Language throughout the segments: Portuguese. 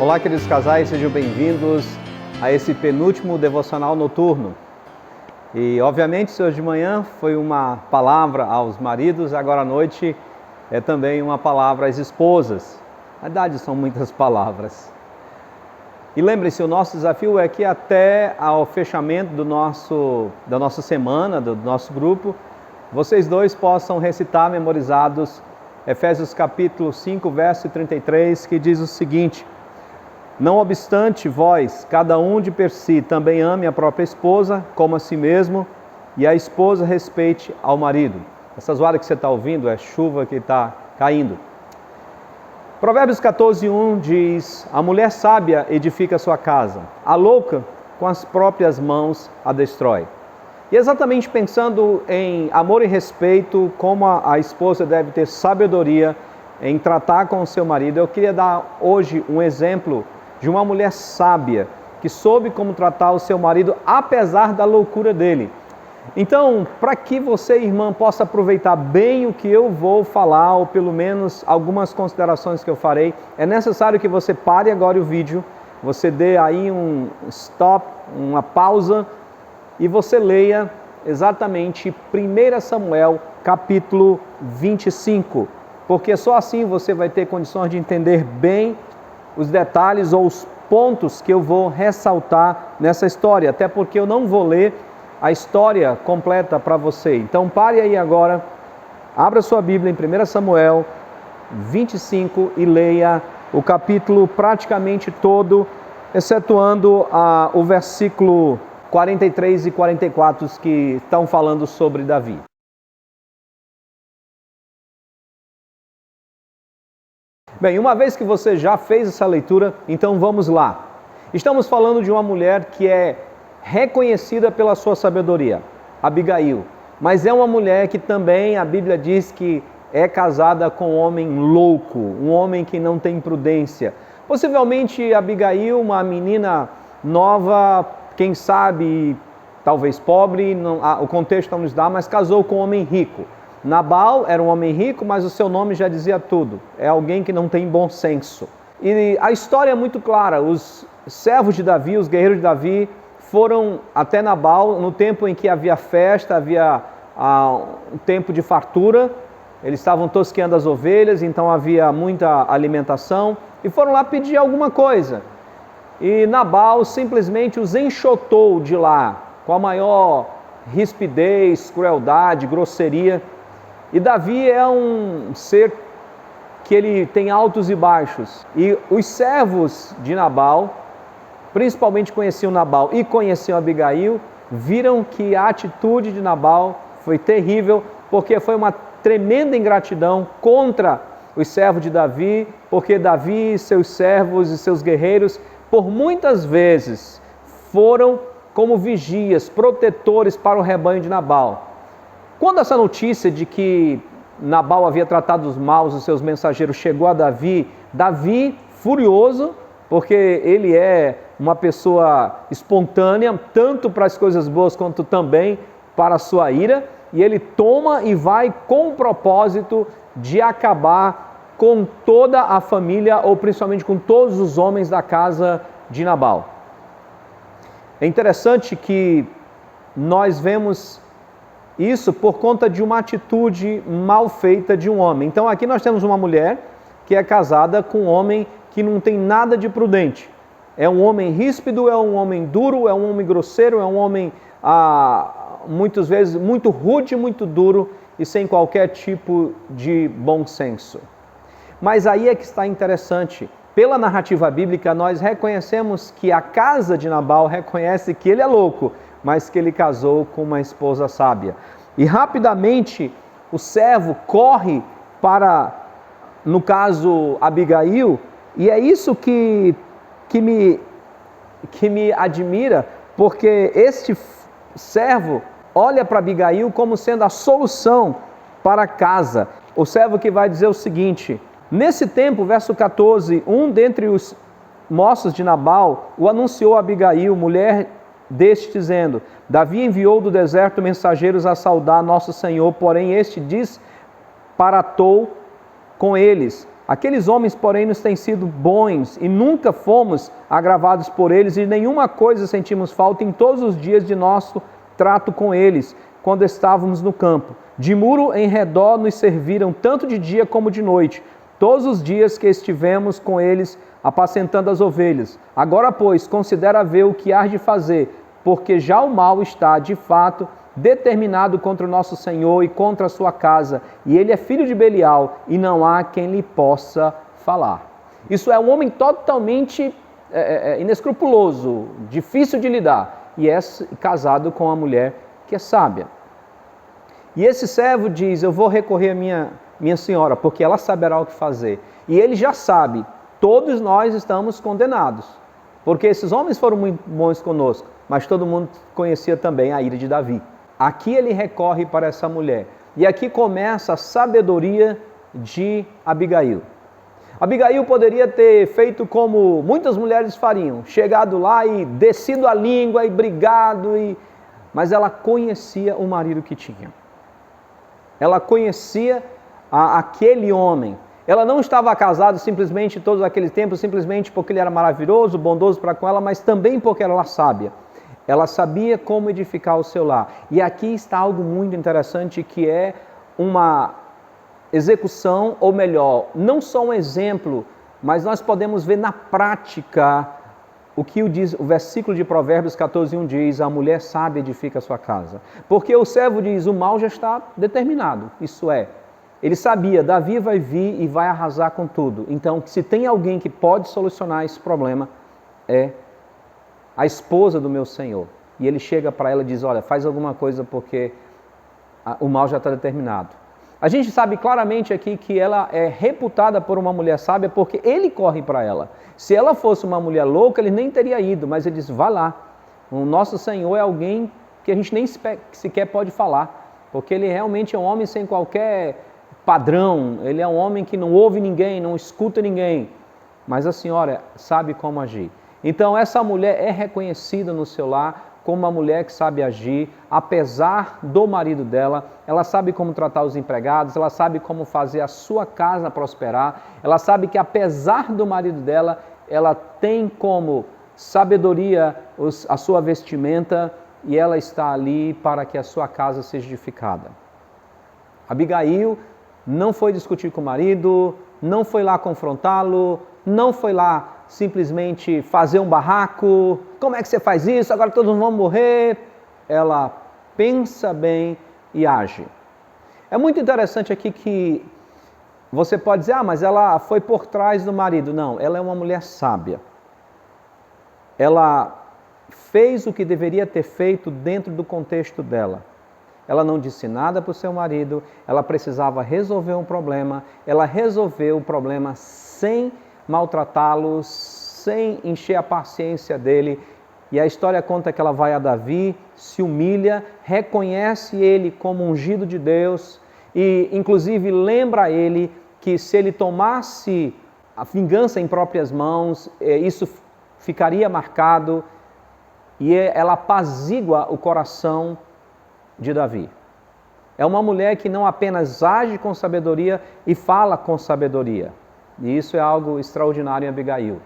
Olá, queridos casais, sejam bem-vindos a esse penúltimo devocional noturno. E, obviamente, se hoje de manhã foi uma palavra aos maridos, agora à noite é também uma palavra às esposas. Na verdade, são muitas palavras. E lembre-se, o nosso desafio é que até ao fechamento da nossa semana, do nosso grupo, vocês dois possam recitar memorizados Efésios capítulo 5, verso 33, que diz o seguinte: não obstante vós, cada um de per si, também ame a própria esposa como a si mesmo, e a esposa respeite ao marido. Essa zoada que você está ouvindo é chuva que está caindo. Provérbios 14:1 diz: a mulher sábia edifica sua casa, a louca com as próprias mãos a destrói. E exatamente pensando em amor e respeito, como a esposa deve ter sabedoria em tratar com o seu marido, eu queria dar hoje um exemplo de uma mulher sábia, que soube como tratar o seu marido, apesar da loucura dele. Então, para que você, irmã, possa aproveitar bem o que eu vou falar, ou pelo menos algumas considerações que eu farei, é necessário que você pare agora o vídeo, você dê aí um stop, uma pausa, e você leia exatamente 1 Samuel, capítulo 25, porque só assim você vai ter condições de entender bem os detalhes ou os pontos que eu vou ressaltar nessa história, até porque eu não vou ler a história completa para você. Então pare aí agora, abra sua Bíblia em 1 Samuel 25 e leia o capítulo praticamente todo, excetuando o versículo 43 e 44 que estão falando sobre Davi. Bem, uma vez que você já fez essa leitura, então vamos lá. Estamos falando de uma mulher que é reconhecida pela sua sabedoria, Abigail. Mas é uma mulher que também a Bíblia diz que é casada com um homem louco, um homem que não tem prudência. Possivelmente Abigail, uma menina nova, quem sabe, talvez pobre, o contexto não nos dá, mas casou com um homem rico. Nabal era um homem rico, mas o seu nome já dizia tudo. É alguém que não tem bom senso. E a história é muito clara. Os servos de Davi, os guerreiros de Davi, foram até Nabal no tempo em que havia festa, havia um tempo de fartura. Eles estavam tosqueando as ovelhas, então havia muita alimentação. E foram lá pedir alguma coisa. E Nabal simplesmente os enxotou de lá, com a maior rispidez, crueldade, grosseria. E Davi é um ser que ele tem altos e baixos. E os servos de Nabal, principalmente conheciam Nabal e conheciam Abigail, viram que a atitude de Nabal foi terrível, porque foi uma tremenda ingratidão contra os servos de Davi, porque Davi, seus servos e seus guerreiros, por muitas vezes, foram como vigias, protetores para o rebanho de Nabal. Quando essa notícia de que Nabal havia tratado os maus os seus mensageiros chegou a Davi, Davi, furioso, porque ele é uma pessoa espontânea, tanto para as coisas boas quanto também para a sua ira, e ele toma e vai com o propósito de acabar com toda a família, ou principalmente com todos os homens da casa de Nabal. É interessante que nós vemos isso por conta de uma atitude mal feita de um homem. Então aqui nós temos uma mulher que é casada com um homem que não tem nada de prudente. É um homem ríspido, é um homem duro, é um homem grosseiro, é um homem muitas vezes muito rude, muito duro e sem qualquer tipo de bom senso. Mas aí é que está interessante. Pela narrativa bíblica, nós reconhecemos que a casa de Nabal reconhece que ele é louco, mas que ele casou com uma esposa sábia. E rapidamente o servo corre para, no caso, Abigail, e é isso que me admira, porque este servo olha para Abigail como sendo a solução para a casa. O servo que vai dizer o seguinte: nesse tempo, verso 14, um dentre os moços de Nabal o anunciou a Abigail, mulher deste, dizendo: Davi enviou do deserto mensageiros a saudar nosso Senhor, porém este disparatou com eles. Aqueles homens, porém, nos têm sido bons e nunca fomos agravados por eles e nenhuma coisa sentimos falta em todos os dias de nosso trato com eles, quando estávamos no campo. De muro em redor nos serviram tanto de dia como de noite, todos os dias que estivemos com eles apacentando as ovelhas. Agora, pois, considera ver o que hás de fazer, porque já o mal está, de fato, determinado contra o nosso Senhor e contra a sua casa, e ele é filho de Belial, e não há quem lhe possa falar. Isso é um homem totalmente inescrupuloso, difícil de lidar, e é casado com uma mulher que é sábia. E esse servo diz, eu vou recorrer à minha senhora, porque ela saberá o que fazer. E ele já sabe, todos nós estamos condenados, porque esses homens foram muito bons conosco, mas todo mundo conhecia também a ira de Davi. Aqui ele recorre para essa mulher. E aqui começa a sabedoria de Abigail. Abigail poderia ter feito como muitas mulheres fariam, chegado lá e descido a língua e brigado, mas ela conhecia o marido que tinha. Ela conhecia aquele homem. Ela não estava casada simplesmente todos aqueles tempos, simplesmente porque ele era maravilhoso, bondoso para com ela, mas também porque ela era sábia. Ela sabia como edificar o seu lar. E aqui está algo muito interessante, que é uma execução, ou melhor, não só um exemplo, mas nós podemos ver na prática o que o versículo de Provérbios 14:1 diz, a mulher sábia edifica a sua casa. Porque o servo diz, o mal já está determinado, isso é, ele sabia, Davi vai vir e vai arrasar com tudo. Então, se tem alguém que pode solucionar esse problema, é a esposa do meu Senhor. E ele chega para ela e diz, olha, faz alguma coisa porque o mal já está determinado. A gente sabe claramente aqui que ela é reputada por uma mulher sábia porque ele corre para ela. Se ela fosse uma mulher louca, ele nem teria ido, mas ele diz, vá lá. O nosso Senhor é alguém que a gente nem sequer pode falar, porque ele realmente é um homem sem qualquer padrão, ele é um homem que não ouve ninguém, não escuta ninguém, mas a senhora sabe como agir. Então essa mulher é reconhecida no seu lar como uma mulher que sabe agir, apesar do marido dela, ela sabe como tratar os empregados, ela sabe como fazer a sua casa prosperar, ela sabe que apesar do marido dela, ela tem como sabedoria a sua vestimenta e ela está ali para que a sua casa seja edificada. Abigail não foi discutir com o marido, não foi lá confrontá-lo, não foi lá simplesmente fazer um barraco, como é que você faz isso, agora todos vão morrer. Ela pensa bem e age. É muito interessante aqui que você pode dizer, mas ela foi por trás do marido. Não, ela é uma mulher sábia. Ela fez o que deveria ter feito dentro do contexto dela. Ela não disse nada para o seu marido, ela precisava resolver um problema, ela resolveu o problema sem maltratá-lo, sem encher a paciência dele. E a história conta que ela vai a Davi, se humilha, reconhece ele como ungido de Deus e inclusive lembra a ele que se ele tomasse a vingança em próprias mãos, isso ficaria marcado, e ela apazigua o coração de Davi. É uma mulher que não apenas age com sabedoria e fala com sabedoria. E isso é algo extraordinário em Abigail.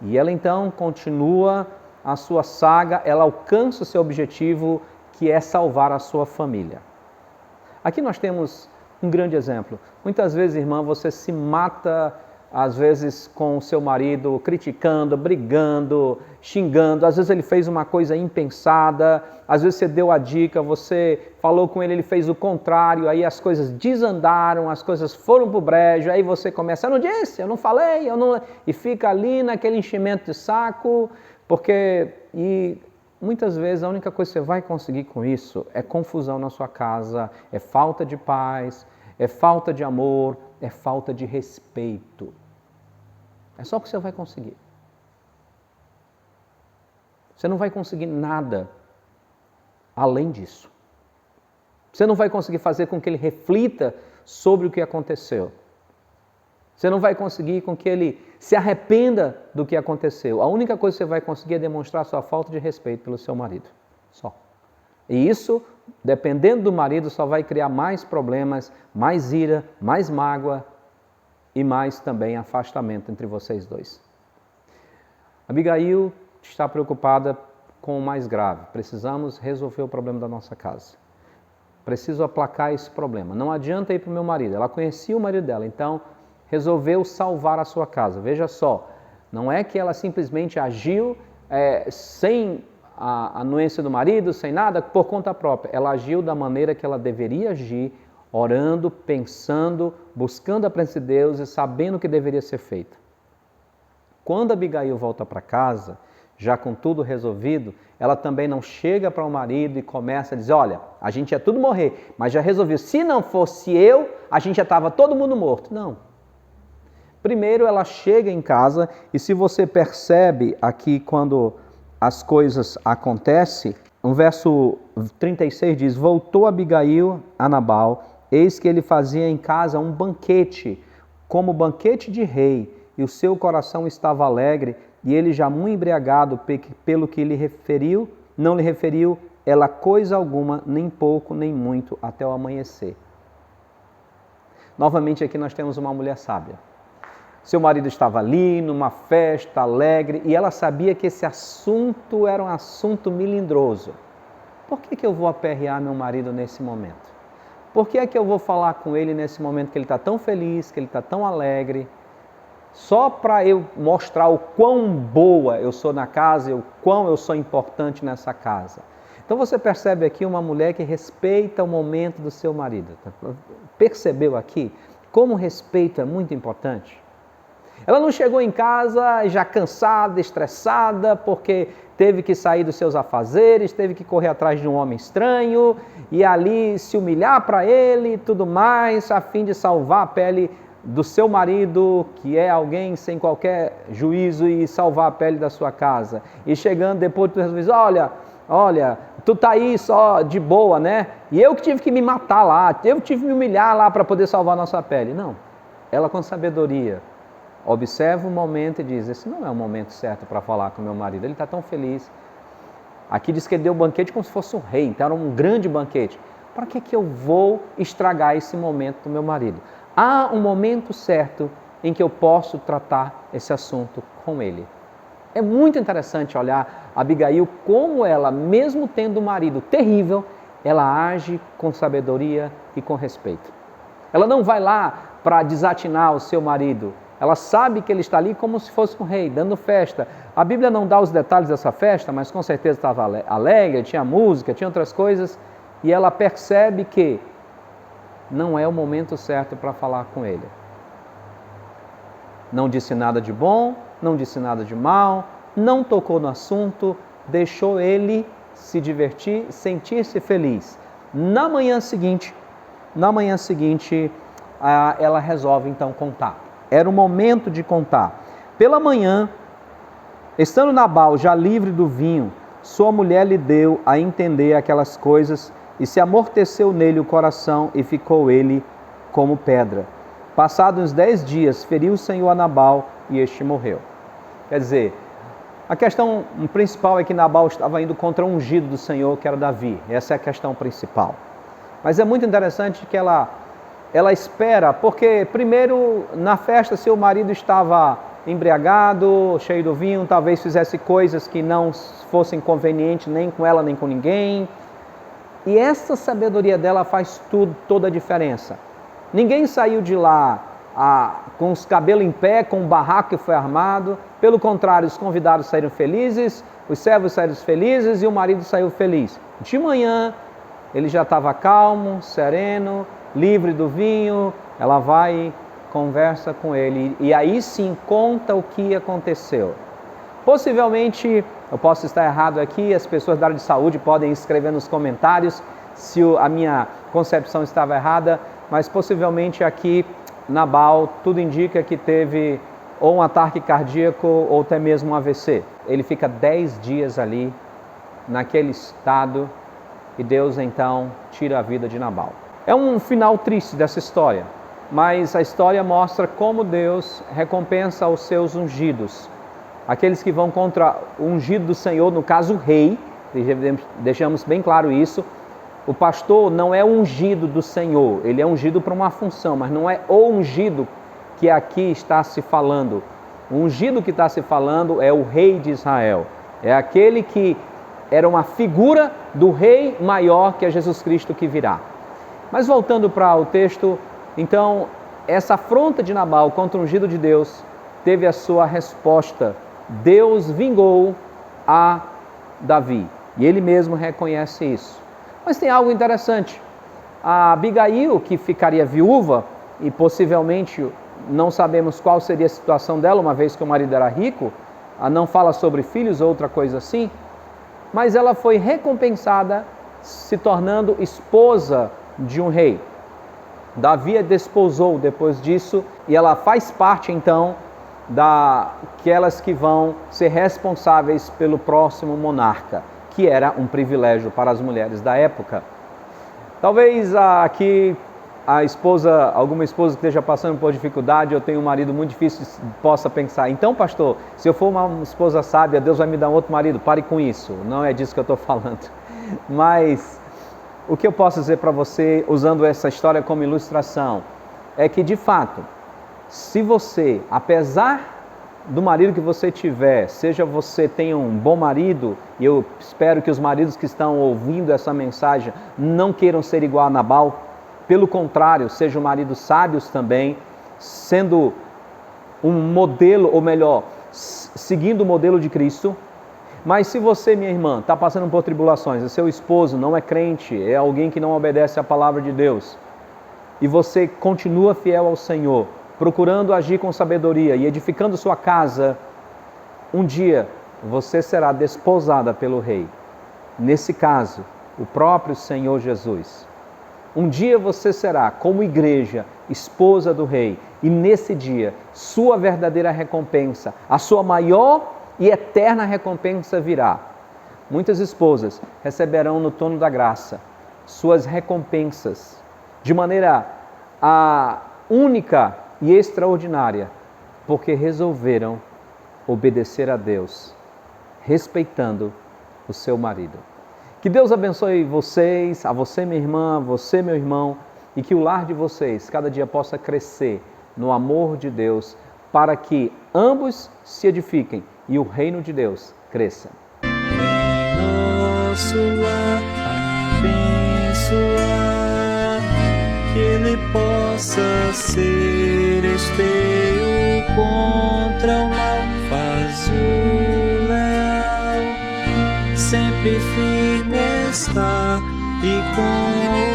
E ela então continua a sua saga, ela alcança o seu objetivo, que é salvar a sua família. Aqui nós temos um grande exemplo. Muitas vezes, irmã, você se mata, às vezes com o seu marido, criticando, brigando, xingando. Às vezes ele fez uma coisa impensada, às vezes você deu a dica, você falou com ele, ele fez o contrário, aí as coisas desandaram, as coisas foram para o brejo, aí você começa, eu não disse, eu não falei, eu não... e fica ali naquele enchimento de saco, e muitas vezes a única coisa que você vai conseguir com isso é confusão na sua casa, é falta de paz, é falta de amor, é falta de respeito. É só o que você vai conseguir. Você não vai conseguir nada além disso. Você não vai conseguir fazer com que ele reflita sobre o que aconteceu. Você não vai conseguir com que ele se arrependa do que aconteceu. A única coisa que você vai conseguir é demonstrar sua falta de respeito pelo seu marido. Só. E isso, dependendo do marido, só vai criar mais problemas, mais ira, mais mágoa. e mais também afastamento entre vocês dois. Abigail está preocupada com o mais grave. Precisamos resolver o problema da nossa casa. Preciso aplacar esse problema. Não adianta ir para o meu marido. Ela conhecia o marido dela, então resolveu salvar a sua casa. Veja só, não é que ela simplesmente agiu sem a anuência do marido, sem nada, por conta própria. Ela agiu da maneira que ela deveria agir, orando, pensando, buscando a presença de Deus e sabendo o que deveria ser feito. Quando Abigail volta para casa, já com tudo resolvido, ela também não chega para o marido e começa a dizer, olha, a gente ia tudo morrer, mas já resolveu, se não fosse eu, a gente já estava todo mundo morto. Não. Primeiro ela chega em casa e se você percebe aqui quando as coisas acontecem, no verso 36 diz, voltou Abigail a Nabal, eis que ele fazia em casa um banquete, como banquete de rei, e o seu coração estava alegre, e ele já muito embriagado, pelo que lhe referiu, não lhe referiu ela coisa alguma, nem pouco, nem muito, até o amanhecer. Novamente aqui nós temos uma mulher sábia. Seu marido estava ali, numa festa, alegre, e ela sabia que esse assunto era um assunto melindroso. Por que eu vou aperrear meu marido nesse momento? Por que é que eu vou falar com ele nesse momento que ele está tão feliz, que ele está tão alegre? Só para eu mostrar o quão boa eu sou na casa e o quão eu sou importante nessa casa. Então você percebe aqui uma mulher que respeita o momento do seu marido. Percebeu aqui como o respeito é muito importante? Ela não chegou em casa já cansada, estressada, porque teve que sair dos seus afazeres, teve que correr atrás de um homem estranho e ali se humilhar para ele e tudo mais, a fim de salvar a pele do seu marido, que é alguém sem qualquer juízo, e salvar a pele da sua casa. E chegando depois, tu resolve, olha, tu tá aí só de boa, né? E eu que tive que me matar lá, eu que tive que me humilhar lá para poder salvar a nossa pele. Não, ela com sabedoria observa o momento e diz, esse não é o momento certo para falar com meu marido, ele está tão feliz. Aqui diz que ele deu um banquete como se fosse um rei, então era um grande banquete. Para que eu vou estragar esse momento do meu marido? Há um momento certo em que eu posso tratar esse assunto com ele. É muito interessante olhar Abigail como ela, mesmo tendo um marido terrível, ela age com sabedoria e com respeito. Ela não vai lá para desatinar o seu marido. Ela sabe que ele está ali como se fosse um rei, dando festa. A Bíblia não dá os detalhes dessa festa, mas com certeza estava alegre, tinha música, tinha outras coisas. E ela percebe que não é o momento certo para falar com ele. Não disse nada de bom, não disse nada de mal, não tocou no assunto, deixou ele se divertir, sentir-se feliz. Na manhã seguinte, ela resolve então contar. Era o momento de contar. Pela manhã, estando Nabal já livre do vinho, sua mulher lhe deu a entender aquelas coisas e se amorteceu nele o coração e ficou ele como pedra. Passados uns 10 dias, feriu o Senhor a Nabal e este morreu. Quer dizer, a questão principal é que Nabal estava indo contra o ungido do Senhor, que era Davi. Essa é a questão principal. Mas é muito interessante que ela espera, porque primeiro na festa seu marido estava embriagado, cheio do vinho, talvez fizesse coisas que não fossem convenientes nem com ela nem com ninguém. E essa sabedoria dela faz toda a diferença. Ninguém saiu de lá com os cabelos em pé, com o barraco que foi armado. Pelo contrário, os convidados saíram felizes, os servos saíram felizes e o marido saiu feliz. De manhã, ele já estava calmo, sereno, livre do vinho. Ela vai, conversa com ele e aí sim conta o que aconteceu. Possivelmente, eu posso estar errado aqui, as pessoas da área de saúde podem escrever nos comentários se a minha concepção estava errada, mas possivelmente aqui Nabal, tudo indica que teve ou um ataque cardíaco ou até mesmo um AVC. Ele fica 10 dias ali, naquele estado, e Deus então tira a vida de Nabal. É um final triste dessa história, mas a história mostra como Deus recompensa os seus ungidos. Aqueles que vão contra o ungido do Senhor, no caso o rei, deixamos bem claro isso. O pastor não é ungido do Senhor, ele é ungido para uma função, mas não é o ungido que aqui está se falando. O ungido que está se falando é o rei de Israel. É aquele que era uma figura do rei maior que é Jesus Cristo que virá. Mas voltando para o texto, então, essa afronta de Nabal contra o ungido de Deus teve a sua resposta. Deus vingou a Davi. E ele mesmo reconhece isso. Mas tem algo interessante. A Abigail, que ficaria viúva, e possivelmente não sabemos qual seria a situação dela, uma vez que o marido era rico, não fala sobre filhos ou outra coisa assim, mas ela foi recompensada se tornando esposa de um rei. Davi a desposou depois disso e ela faz parte então daquelas que vão ser responsáveis pelo próximo monarca, que era um privilégio para as mulheres da época. Talvez aqui alguma esposa que esteja passando por dificuldade, eu tenho um marido muito difícil, possa pensar, então pastor, se eu for uma esposa sábia, Deus vai me dar um outro marido. Pare com isso, não é disso que eu estou falando. Mas o que eu posso dizer para você, usando essa história como ilustração, é que de fato, se você, apesar do marido que você tiver, seja você tenha um bom marido, e eu espero que os maridos que estão ouvindo essa mensagem não queiram ser igual a Nabal, pelo contrário, sejam maridos sábios também, sendo um modelo, ou melhor, seguindo o modelo de Cristo. Mas se você, minha irmã, está passando por tribulações, e seu esposo não é crente, é alguém que não obedece à palavra de Deus, e você continua fiel ao Senhor, procurando agir com sabedoria e edificando sua casa, um dia você será desposada pelo rei. Nesse caso, o próprio Senhor Jesus. Um dia você será, como igreja, esposa do rei, e nesse dia, sua verdadeira recompensa, a sua maior e eterna recompensa virá. Muitas esposas receberão no trono da graça suas recompensas de maneira única e extraordinária, porque resolveram obedecer a Deus, respeitando o seu marido. Que Deus abençoe vocês, a você minha irmã, a você meu irmão, e que o lar de vocês cada dia possa crescer no amor de Deus, para que ambos se edifiquem e o reino de Deus cresça. Em nosso lar, abençoar, que ele possa ser esteio contra o mal, faz o leal, sempre firme está e com